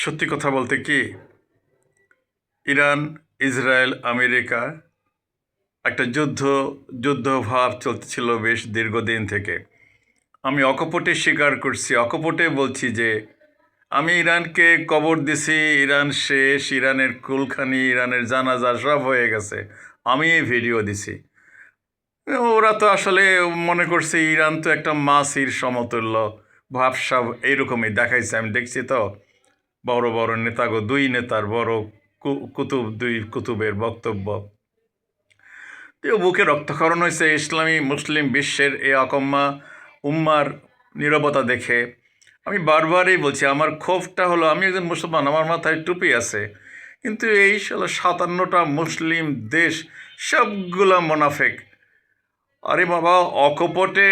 সত্যি কথা বলতে কি, ইরান, ইসরায়েল, আমেরিকা একটা যুদ্ধভাব চলতেছিল বেশ দীর্ঘদিন থেকে। আমি অকপটে স্বীকার করছি, অকপটে বলছি যে আমি ইরানকে কবর দিছি, ইরান শেষ, ইরানের কুলখানি, ইরানের জানাজা সব হয়ে গেছে। আমি এই ভিডিও দিছি। ওরা তো আসলে মনে করছে ইরান তো একটা মাছির সমতুল্য, ভাবসাব এইরকমই দেখাইছে। আমি দেখছি তো বড় বড় নেতাগো, দুই নেতার বড় দুই কুতুবের বক্তব্য। তো বুকে রক্তক্ষরণ হয়েছে ইসলামী মুসলিম বিশ্বের এই অকম্মা উম্মার নীরবতা দেখে। আমি বারবারই বলছি, আমার ক্ষোভটা হলো, আমি একজন মুসলমান, আমার মাথায় টুপি আছে, কিন্তু এই 57টা মুসলিম দেশ সবগুলা মোনাফেক। আরে বাবা, অকপটে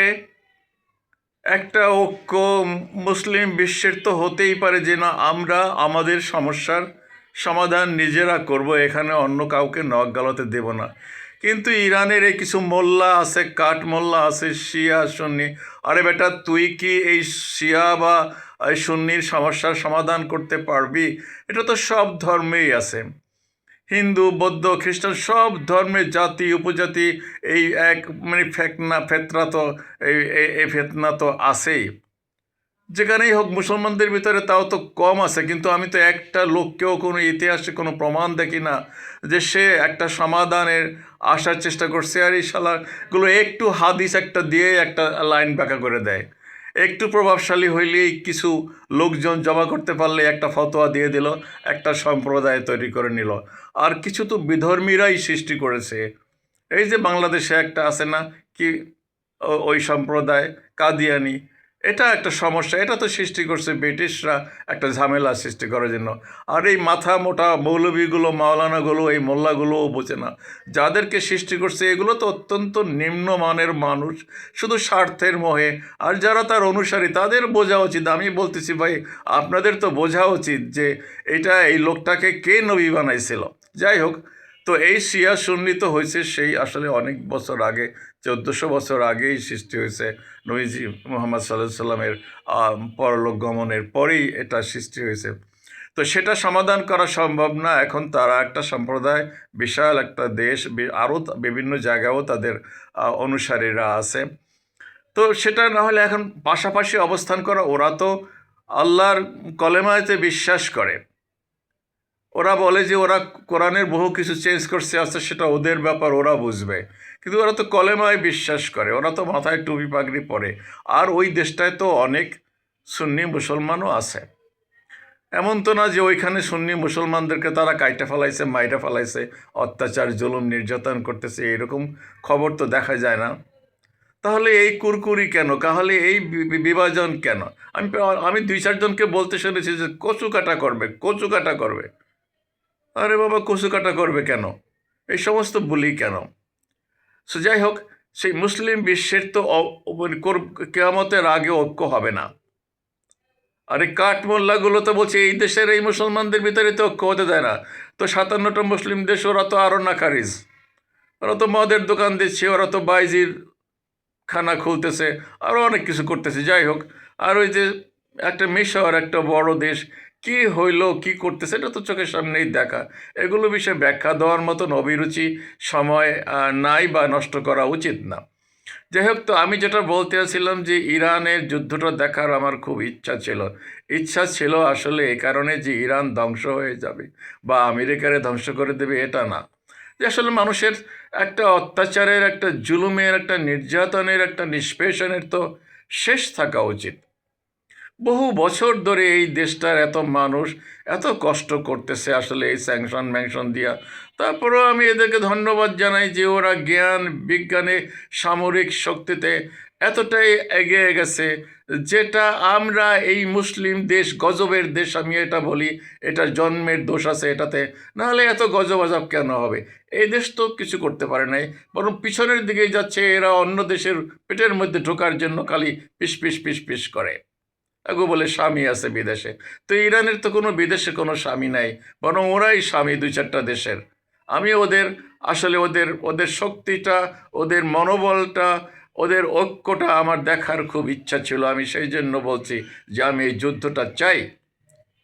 একটা ঐক্য মুসলিম বিশ্বের তো হতেই পারে যে না, আমরা আমাদের সমস্যার সমাধান নিজেরা করব, এখানে অন্য কাউকে নখ গালাতে দেব না। কিন্তু ইরানের এই কিছু মোল্লা আছে, কাঠ মোল্লা আছে, শিয়া সুন্নি। আরে বেটা, তুই কি এই শিয়া বা এই সুন্নির সমস্যার সমাধান করতে পারবি? এটা তো সব ধর্মেই আছে, হিন্দু, বৌদ্ধ, খ্রিস্টান, সব ধর্মের জাতি উপজাতি এই এক মানে ফেতনা তো এই ফেতনা তো আছেই। যেখানেই হোক মুসলমানদের ভিতরে তাও তো কম আছে, কিন্তু আমি তো একটা লোককেও কোনো ইতিহাসে কোনো প্রমাণ দেখি না যে সে একটা সমাধানের আসার চেষ্টা করছে। আর এই শালাগুলো একটু হাদিস একটা দিয়ে একটা লাইন বাঁকা করে দেয়, একটু প্রভাবশালী হইলেই কিছু লোকজন জমা করতে পারলে একটা ফতোয়া দিয়ে দিল, একটা সম্প্রদায় তৈরি করে নিল। আর কিছু তো বিধর্মীরাই সৃষ্টি করেছে। এই যে বাংলাদেশে একটা আছে না কি, ওই সম্প্রদায় কাদিয়ানি, এটা একটা সমস্যা। এটা তো সৃষ্টি করছে ব্রিটিশরা একটা ঝামেলা সৃষ্টি করার জন্য। আর এই মাথা মোটা মৌলবীগুলো, মাওলানাগুলো, এই মোল্লাগুলোও বোঝে না যাদেরকে সৃষ্টি করছে। এগুলো তো অত্যন্ত নিম্নমানের মানুষ, শুধু স্বার্থের মোহে। আর যারা তার অনুসারী তাদের বোঝা উচিত। আমি বলতেছি ভাই, আপনাদের তো বোঝা উচিত যে এই লোকটাকে কে নবী বানাইছিল। যাই হোক, তো এই শিয়া সুন্নি তো হয়েছে সেই আসলে অনেক বছর আগে, 1400 বছর আগেই সৃষ্টি হয়েছে। নবীজি মুহাম্মদ সাল্লাল্লাহু সাল্লামের পরলোক গমনের পরেই এটা সৃষ্টি হয়েছে। তো সেটা সমাধান করা সম্ভব না। এখন তারা একটা সম্প্রদায়, বিশাল একটা দেশ, আরও বিভিন্ন জায়গায়ও তাদের অনুসারীরা আছে। তো সেটা না হলে এখন পাশাপাশি অবস্থান করা, ওরা তো আল্লাহর কলেমাতে বিশ্বাস করে। ওরা বলে যে ওরা কোরআনের বহু কিছু চেঞ্জ করছে আসছে, সেটা ওদের ব্যাপার, ওরা বুঝবে। কিন্তু ওরা তো কলেমায় বিশ্বাস করে, ওরা তো মাথায় টুপি পাগড়ি পরে। আর ওই দেশটায় তো অনেক সুন্নি মুসলমানও আছে। এমন তো না যে ওইখানে সুন্নি মুসলমানদেরকে তারা কাইটা ফেলাইছে, মাইটা ফেলাইছে, অত্যাচার জুলুম নির্যাতন করতেছে, এরকম খবর তো দেখা যায় না। তাহলে এই কুরকুরি কেন? তাহলে এই বিভাজন কেন? আমি আমি 2-4 জনকে বলতে শুনেছি যে কচু কাটা করবে, কচু কাটা করবে। আরে বাবা, কচু কাটা করবে কেন? এই সমস্ত বলি কেন? সো যাই হোক, সেই মুসলিম বিশ্বের তো কেয়ামতের আগে ঐক্য হবে না। আর এই কাঠমোল্লাগুলো তো বলছে এই দেশের এই মুসলমানদের ভিতরে তো ঐক্য হতে দেয় না। তো 57টা মুসলিম দেশ, ওরা তো আরও নাকারিজ, ওরা তো মদের দোকান দিচ্ছে, ওরা তো বাইজির খানা খুলতেছে, আরও অনেক কিছু করতেছে। যাই হোক, আর ওই যে একটা মিশর, একটা বড় দেশ, কি হইলো, কি করতেছে, এটা তো চোখের সামনেই দেখা। এগুলো বিষয়ে ব্যাখ্যা দেওয়ার মতন অভিরুচি সময় নাই বা নষ্ট করা উচিত না। যাই হোক, তো আমি যেটা বলতে চাচ্ছিলাম যে ইরানের যুদ্ধটা দেখার আমার খুব ইচ্ছা ছিল আসলে এই কারণে যে ইরান ধ্বংস হয়ে যাবে বা আমেরিকারে ধ্বংস করে দেবে, এটা না। যে আসলে মানুষের একটা অত্যাচারের, একটা জুলুমের, একটা নির্যাতনের, একটা নিষ্পেষণের তো শেষ থাকা উচিত। বহু বছর ধরে এই দেশটার এত মানুষ এত কষ্ট করতেছে আসলে এই স্যাংশন ম্যাংশন দিয়া। তারপরেও আমি এদেরকে ধন্যবাদ জানাই যে ওরা জ্ঞান বিজ্ঞানে, সামরিক শক্তিতে এতটাই এগিয়ে গেছে, যেটা আমরা এই মুসলিম দেশ, গজবের দেশ আমি এটা বলি, এটার জন্মের দোষ আছে এটাতে, নাহলে এত গজব আজব কেন হবে? এই দেশ তো কিছু করতে পারে নাই, বরং পিছনের দিকেই যাচ্ছে। এরা অন্য দেশের পেটের মধ্যে ঢোকার জন্য খালি পিস পিস পিস পিস করে। আগো বলে স্বামী আছে বিদেশে। তো ইরানের তো কোনো বিদেশে কোনো স্বামী নাই, বরং ওরাই স্বামী 2-4টা দেশের। আমি ওদের আসলে ওদের ওদের শক্তিটা, ওদের মনোবলটা, ওদের ঐক্যটা আমার দেখার খুব ইচ্ছা ছিল। আমি সেই জন্য বলছি যে আমি এই যুদ্ধটা চাই।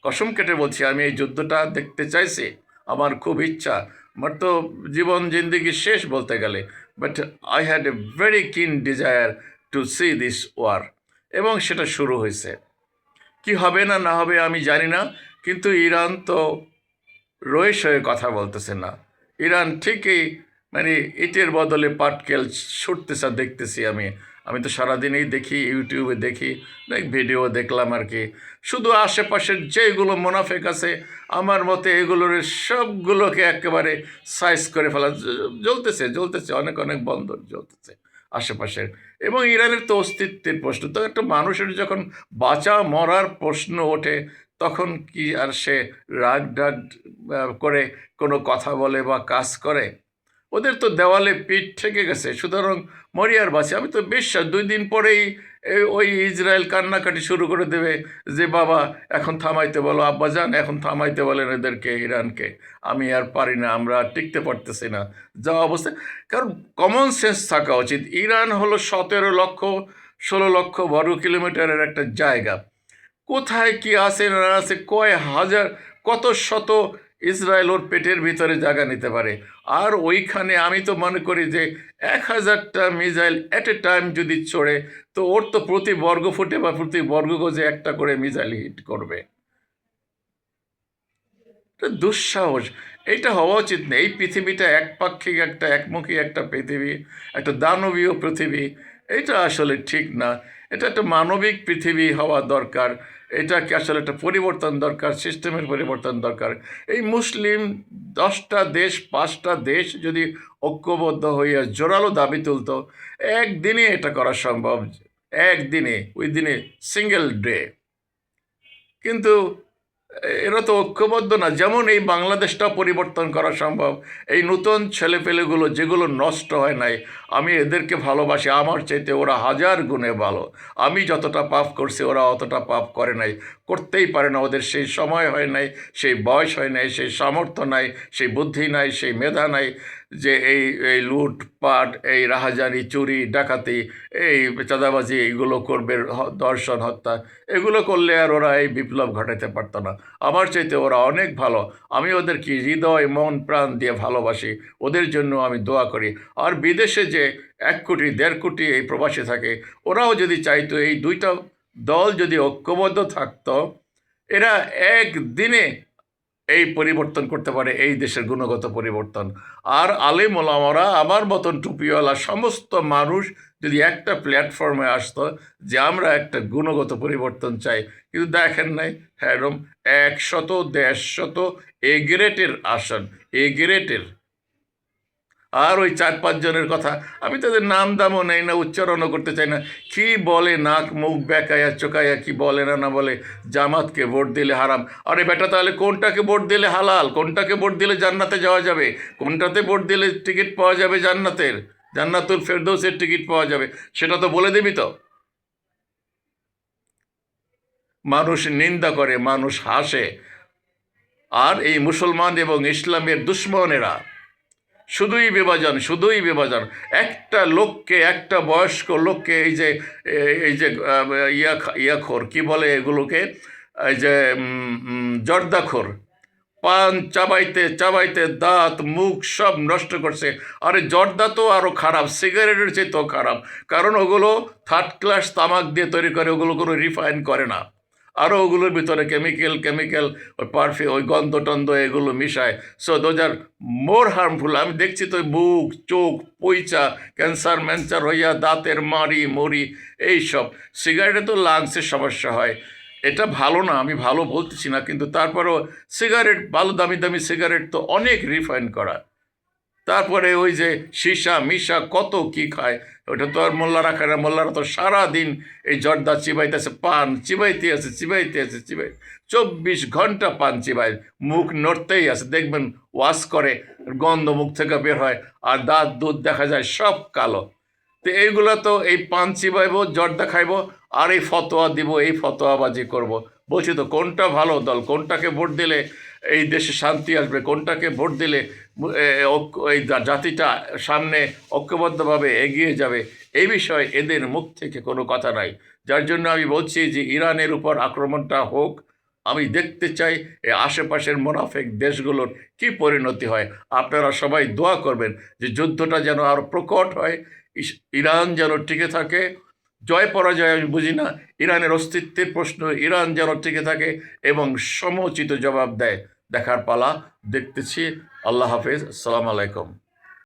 কসম কেটে বলছি, আমি এই যুদ্ধটা দেখতে চাইছি, আমার খুব ইচ্ছা। আমার তো জীবন জিন্দিগি শেষ বলতে গেলে, but I had a very keen desire to see this war. এবং সেটা শুরু হয়েছে। কি হবে না না হবে আমি জানি না, কিন্তু ইরান তো রয়েস হয়ে কথা বলতেছে না। ইরান ঠিকই মানে ইটের বদলে পাটকেল ছুটতেছে দেখতেছি আমি। আমি তো সারাদিনই দেখি, ইউটিউবে দেখি, অনেক ভিডিও দেখলাম আর কি। শুধু আশেপাশের যেগুলো মুনাফেক আছে আমার মতে এগুলোর সবগুলোকে একেবারে সাইজ করে ফেলা। জ্বলতেছে জ্বলতেছে, অনেক অনেক বন্দর জ্বলতেছে আশেপাশের। এবং ইরানের তো অস্তিত্বের প্রশ্ন, তো একটা মানুষের যখন বাঁচা মরার প্রশ্ন ওঠে তখন কি আর সে রাগ ডাগ করে কোনো কথা বলে বা কাজ করে? ওদের তো দেওয়ালে পিঠ ঠেকে গেছে, সুতরাং মরিয়ার বাঁচে। আমি তো বিশ্বাস 2 দিন পরেই ওই ইসরায়েল কান্নাকাটি শুরু করে দেবে যে বাবা এখন থামাইতে বলো, আব্বাজান এখন থামাইতে বলেন এদেরকে, ইরানকে। আমি আর পারি না, আমরা আর টিকতে পারতেছি না যা অবস্থা। কারণ কমন সেন্স থাকা উচিত। ইরান হলো 17 লক্ষ 16 লক্ষ বর্গ কিলোমিটারের একটা জায়গা। কোথায় কি আছে না আছে, কয় হাজার কত শত ইসরায়েল ওর পেটের ভিতরে জায়গা নিতে পারে। আর ওইখানে আমি তো মনে করি যে 1000টা মিসাইল অ্যাট এ টাইম যদি ছড়ে, তো ওর তো প্রতি বর্গফুটে বা প্রতি বর্গগজে একটা করে মিসাইল হিট করবে। এটা দুঃসাহস, এইটা হওয়া উচিত না। এই পৃথিবীটা একপাক্ষিক একটা একমুখী একটা পৃথিবী, একটা দানবীয় পৃথিবী। এটা আসলে ঠিক না। এটা একটা মানবিক পৃথিবী হওয়া দরকার। এটাকে আসলে একটা পরিবর্তন দরকার, সিস্টেমের পরিবর্তন দরকার। এই মুসলিম 10টা দেশ 5টা দেশ যদি ঐক্যবদ্ধ হইয়া জোরালো দাবি তুলতো, একদিনে এটা করা সম্ভব, একদিনে, ওই দিনে, সিঙ্গেল ডে। কিন্তু এরা তো ঐক্যবদ্ধ না। যেমন এই বাংলাদেশটা পরিবর্তন করা সম্ভব, এই নতুন ছেলেপেলেগুলো যেগুলো নষ্ট হয় নাই, আমি এদেরকে ভালোবাসি। আমার চাইতে ওরা 1000 গুণে ভালো। আমি যতটা পাপ করছি ওরা অতটা পাপ করে নাই, করতেই পারে না। ওদের সেই সময় হয় নাই, সেই বয়স হয় নাই, সেই সামর্থ্য নাই, সেই বুদ্ধি নাই, সেই মেধা নাই যে এই এই লুটপাট, এই রাহাজানি, চুরি ডাকাতি, এই চাঁদাবাজি এইগুলো করবে, দর্শন হত্যা এগুলো করলে আর ওরা এই বিপ্লব ঘটাতে পারতো না। আমার চাইতে ওরা অনেক ভালো। আমি ওদেরকে হৃদয় মন প্রাণ দিয়ে ভালোবাসি, ওদের জন্য আমি দোয়া করি। আর বিদেশে যে 1 কোটি 1.5 কোটি এই প্রবাসী থাকে, ওরাও যদি চাইতো, এই দুইটা দল যদি ঐক্যবদ্ধ থাকতো, এরা একদিনে এই পরিবর্তন করতে পারে, এই দেশের গুণগত পরিবর্তন। আর আলেম ওলামারা, আমার মতন টুপিওয়ালা সমস্ত মানুষ যদি একটা প্ল্যাটফর্মে আসতো যে আমরা একটা গুণগত পরিবর্তন চাই, কিন্তু দেখেন নাই, হ্যাঁ, এরকম 100 150 এ গ্রেটের আসন, এ গ্রেটের। আর ওই 4-5 জনের কথা আমি তাদের নাম দামও নেই না, উচ্চারণও করতে চাই না। কি বলে, নাক মুখ বেকায়া চোকায়া কি বলে না না বলে, জামাতকে ভোট দিলে হারাম। আরে বেটা, তাহলে কোনটাকে ভোট দিলে হালাল, কোনটাকে ভোট দিলে জান্নাতে যাওয়া যাবে, কোনটাতে ভোট দিলে টিকিট পাওয়া যাবে জান্নাতের, জান্নাতুল ফেরদৌসের টিকিট পাওয়া যাবে, সেটা তো বলে দিবি তো। মানুষ নিন্দা করে, মানুষ হাসে। আর এই মুসলমান এবং ইসলামের দুশ্মনেরা শুধুই বিভাজন, শুধুই বিভাজন। একটা লোককে, একটা বয়স্ক লোককে এই যে ইয়াখোর কি বলে এগুলোকে, এই যে জর্দাখোর, পান চাবাইতে চাবাইতে দাঁত মুখ সব নষ্ট করছে। আরে জর্দা তো আরও খারাপ, সিগারেটের চেয়ে তো খারাপ, কারণ ওগুলো 3rd ক্লাস তামাক দিয়ে তৈরি করে, ওগুলো কোনো রিফাইন করে না। আরও ওগুলোর ভিতরে কেমিক্যাল ওই পারফিউম, ওই গন্ধ টন্ধ এগুলো মিশায়। So those are more harmful. আমি দেখছি তো মুখ চোখ পইচা ক্যান্সার ম্যান্সার হইয়া দাঁতের মারি মরি এইসব। সিগারেটে তো লাংসের সমস্যা হয়, এটা ভালো না, আমি ভালো বলতেছি না, কিন্তু তারপরেও সিগারেট, ভালো দামি দামি সিগারেট তো অনেক রিফাইন করা। তারপরে ওই যে সীসা মিশা কত কি খায়, ওটা তো আর মোল্লারা খায় না। মোল্লারা তো সারাদিন এই জর্দা চিবাইতেছে, পান চিবাইতে আছে, 24 ঘন্টা পান চিবাই, মুখ নড়তেই আছে। দেখবেন ওয়াশ করে, গন্ধ মুখ থেকে বের হয়, আর দাঁত দুধ দেখা যায় সব কালো। তো এইগুলো তো এই পান চিবাইব, জর্দা খাইব, আর এই ফতোয়া দিব, এই ফতোয়াবাজি করব। বলছি তো কোনটা ভালো দল, কোনটাকে ভোট দিলে এই দেশে শান্তি আসবে, কোনটাকে ভোট দিলে এই জাতিটা সামনে ঐক্যবদ্ধভাবে এগিয়ে যাবে, এই বিষয়ে এদের মুখ থেকে কোনো কথা নাই। যার জন্য আমি বলছি যে ইরানের উপর আক্রমণটা হোক, আমি দেখতে চাই এই আশেপাশের মুনাফিক দেশগুলোর কি পরিণতি হয়। আপনারা সবাই দোয়া করবেন যে যুদ্ধটা যেন আরও প্রকট হয়, ইরান যেন টিকে থাকে। জয় পরাজয় আমি বুঝি না, ইরানের অস্তিত্বের প্রশ্ন, ইরান যেন টিকে থাকে এবং সমুচিত জবাব দেয়। দেখার পালা, দেখতেছি। আল্লাহ হাফেজ, আসসালামু আলাইকুম।